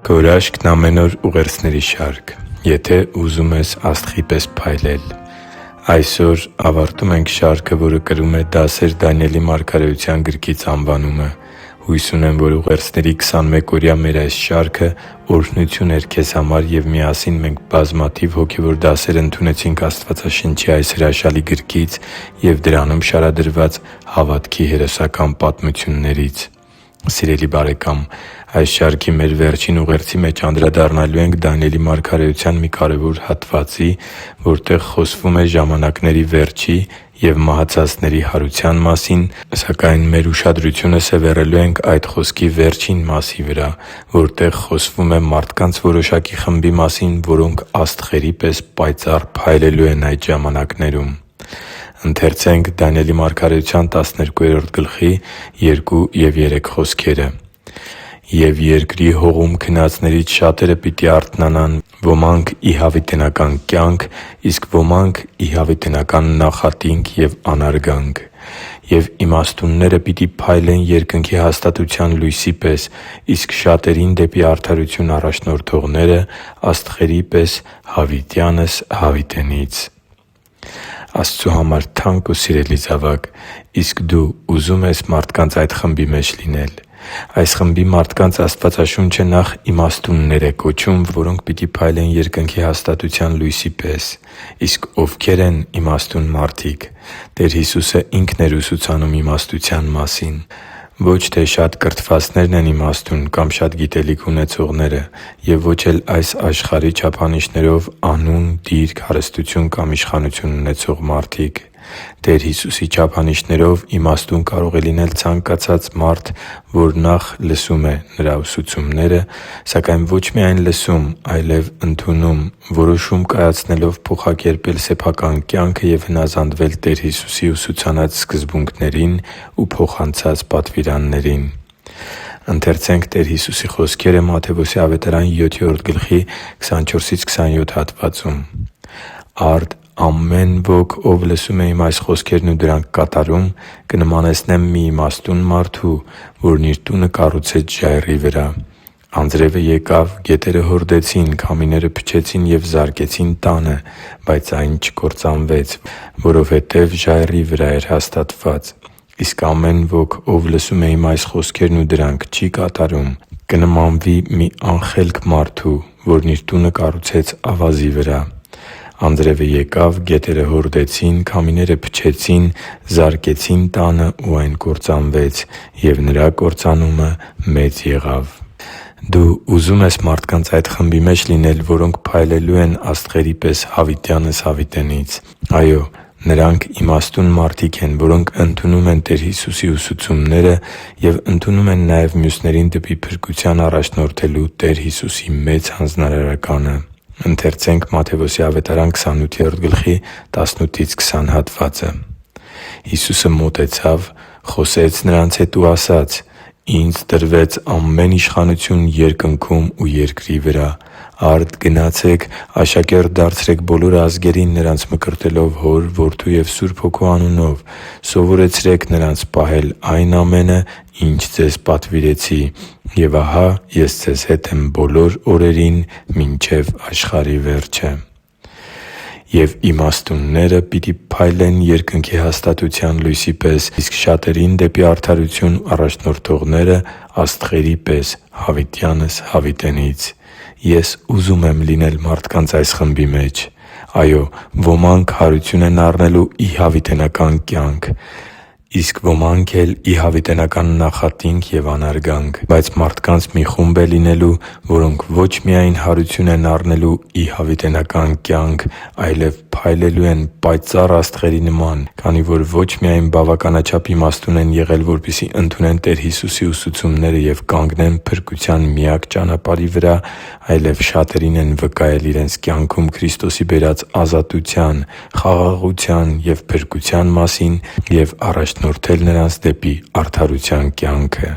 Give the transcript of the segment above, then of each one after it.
Քո հրաշքն ամեն օր ուղերձների շարք։ Եթե ուզում ես աստղի պես փայլել։ Այսօր ավարտում ենք շարքը, որը կրում է «Դասեր Դանիելի մարգարեության» գրքից անվանումը։ Հույս ունեմ, որ ուղերձների 21-օրյա մեր այս շարքը օրհնություն էր քեզ համար, և միասին մենք բազմաթիվ հոգևոր դասեր ընդունեցինք Աստվածաշնչի այս հրաշալի գրքից և դրանում շարադրված հավատքի հերոսական պատմություններից։ Սիրելի՛ բարեկամ, այս շարքի մեր վերջին ուղերձի մեջ անդրադառնալու ենք Դանիելի մարգարեության մի կարևոր հատվածի, որտեղ խոսվում է ժամանակների վերջի և մահացածների հարության մասին, սակայն մեր ուշադրությունը սևեռելու ենք այդ խոսքի վերջին մասի վրա, որտեղ խոսվում է մարդկանց որոշակի խմբի մասին, որոնք աստղերի պես պայծառ փայլելու են այդ ժամանակներում։ «Եվ երկրի հողում քնածներից շատերը պիտի արթնանան, ոմանք ի հավիտենական կյանք, իսկ ոմանք ի հավիտենական նախատինք և անարգանք։ Եվ իմաստունները պիտի փայլեն երկնքի հաստատության լույսի պես, իսկ շատերին դեպի արդարություն առաջնորդողները՝ աստղերի պես հավիտյանս հավիտենից» Աստծու համար թանկ ու սիրելի՛ զավակ, իսկ դու ուզո՞ւմ ես մարդկանց այդ խմբի մեջ լինել։ Այս խմբի մարդկանց Աստվածաշունչը նախ իմաստուններ է կոչում, որոնք պիտի փայլեն երկնքի հաստատության լույսի պես։ Իսկ ովքե՞ր են իմաստուն մարդիկ։ Տեր Հիսուսը Ինքն էր ուսուցանում իմաստության մասին։ Ոչ թե շատ կրթվածներն են իմաստուն կամ շատ գիտելիք ունեցողները, և ոչ էլ այս աշխարհի չափանիշներով անուն, դիրք, հարստություն կամ իշխանություն ունեցող մարդիկ։ Տեր Հիսուսի չափանիշներով իմաստուն կարող է լինել ցանկացած մարդ, որ նախ լսում է Նրա ուսուցումները, սակայն ոչ միայն լսում, այլև ընդունում, որոշում կայացնելով փոխակերպել սեփական կյանքը և հնազանդվել Տեր Հիսուսի ուսուցանած սկզբունքներին ու փոխանցած պատվիրաններին։ «Արդ ամեն ոք, ով լսում է իմ այս խոսքերն ու դրանք կատարում, կնմանեցնեմ մի իմաստուն մարդու, որն իր տունը կառուցեց ժայռի վրա։ Անձրևը եկավ, գետերը հորդեցին, քամիները փչեցին և զարկեցին տանը, բայց այն չկործանվեց, որովհետև ժայռի վրա էր հաստատված։ Իսկ ամեն ոք, ով լսում է իմ այս խոսքերն ու դրանք չի կատարում, կնմանվի մի անխելք մարդու, որն իր տունը կառուցեց ավազի վրա։ Անձրևը եկավ, գետերը հորդեցին, քամիները փչեցին, զարկեցին տանը, ու այն կործանվեց, և նրա կործանումը մեծ եղավ» (Դանիել 7․24-27): Դու ուզո՞ւմ ես մարդկանց այդ խմբի մեջ լինել, որոնք փայլելու են աստղերի պես հավիտյանս հավիտենից։ Այո՛, նրանք իմաստուն մարդիկ են, որոնք ընդունում են Տեր Հիսուսի ուսուցումները և ընդունում են նաև մյուսներին դեպի փրկության առաջնորդելու Տեր Հիսուսի մեծ հանձնարարականը։ «Հիսուսը մոտեցավ, խոսեց նրանց հետ ու ասաց. «Ինձ տրվեց ամեն իշխանություն երկնքում ու երկրի վրա։ Արդ գնացե՛ք, աշակերտ դարձրեք բոլոր ազգերին՝ նրանց մկրտելով Հոր, Որդու և Սուրբ Հոգու անունով։ Սովորեցրե՛ք նրանց պահել այն ամենը, ինչ ձեզ պատվիրեցի։ Եվ ահա Ես ձեզ հետ եմ բոլոր օրերին մինչև աշխարհի վերջը» (Մատթեոս 28:18-20): «Եվ իմաստունները պիտի փայլեն երկնքի հաստատության լույսի պես, իսկ շատերին դեպի արդարություն առաջնորդողները՝ աստղերի պես հավիտյանս հավիտենից»։ Ես ուզում եմ լինել մարդկանց այս խմբի մեջ։ Այո՛, ոմանք հարություն են առնելու ի հավիտենական կյանք, իսկ ոմանք էլ՝ ի հավիտենական նախատինք և անարգանք։ Բայց մարդկանց մի խումբ է լինելու, որոնք ոչ միայն հարություն են առնելու ի հավիտենական կյանք, այլև փայլելու են պայծառ աստղերի նման, քանի որ ոչ միայն բավականաչափ իմաստուն են եղել, որպեսզի ընդունեն Տեր Հիսուսի ուսուցումները և կանգնեն փրկության միակ ճանապարհի վրա, այլև շատերին են վկայել իրենց կյանքում Քրիստոսի բերած ազատության, խաղաղության և փրկության մասին և առաջնորդել նրանց դեպի արդարության կյանքը։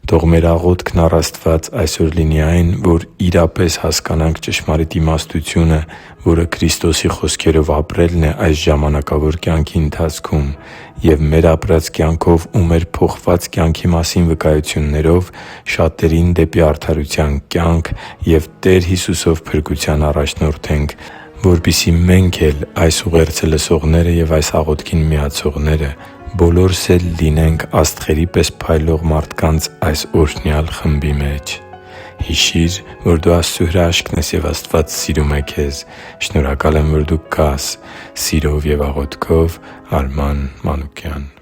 Թող մեր աղոթքն առ Աստված այսօր լինի այն, որ իրապես հասկանանք ճշմարիտ իմաստությունը, որը Քրիստոսի խոսքերով ապրելն է այս ժամանակավոր կյանքի ընթացքում, և մեր ապրած կյանքով ու մեր փոխված կյանքի մասին վկայություններով շատերին դեպի արդարության կյանք և Տեր Հիսուսով փրկության առաջնորդենք, որպեսզի մենք էլ, այս ուղերձը լսողները և այս աղոթքին միացողները, բոլորս էլ լինենք աստղերի պես փայլող մարդկանց այս օրհնյալ խմբի մեջ։ Հիշի՛ր, որ դու Աստծո հրաշքն ես, և Աստված սիրում է քեզ։ Շնորհակալ եմ, որ դու կա՛ս։ Սիրով և աղոթքով, Արման Մանուկյան։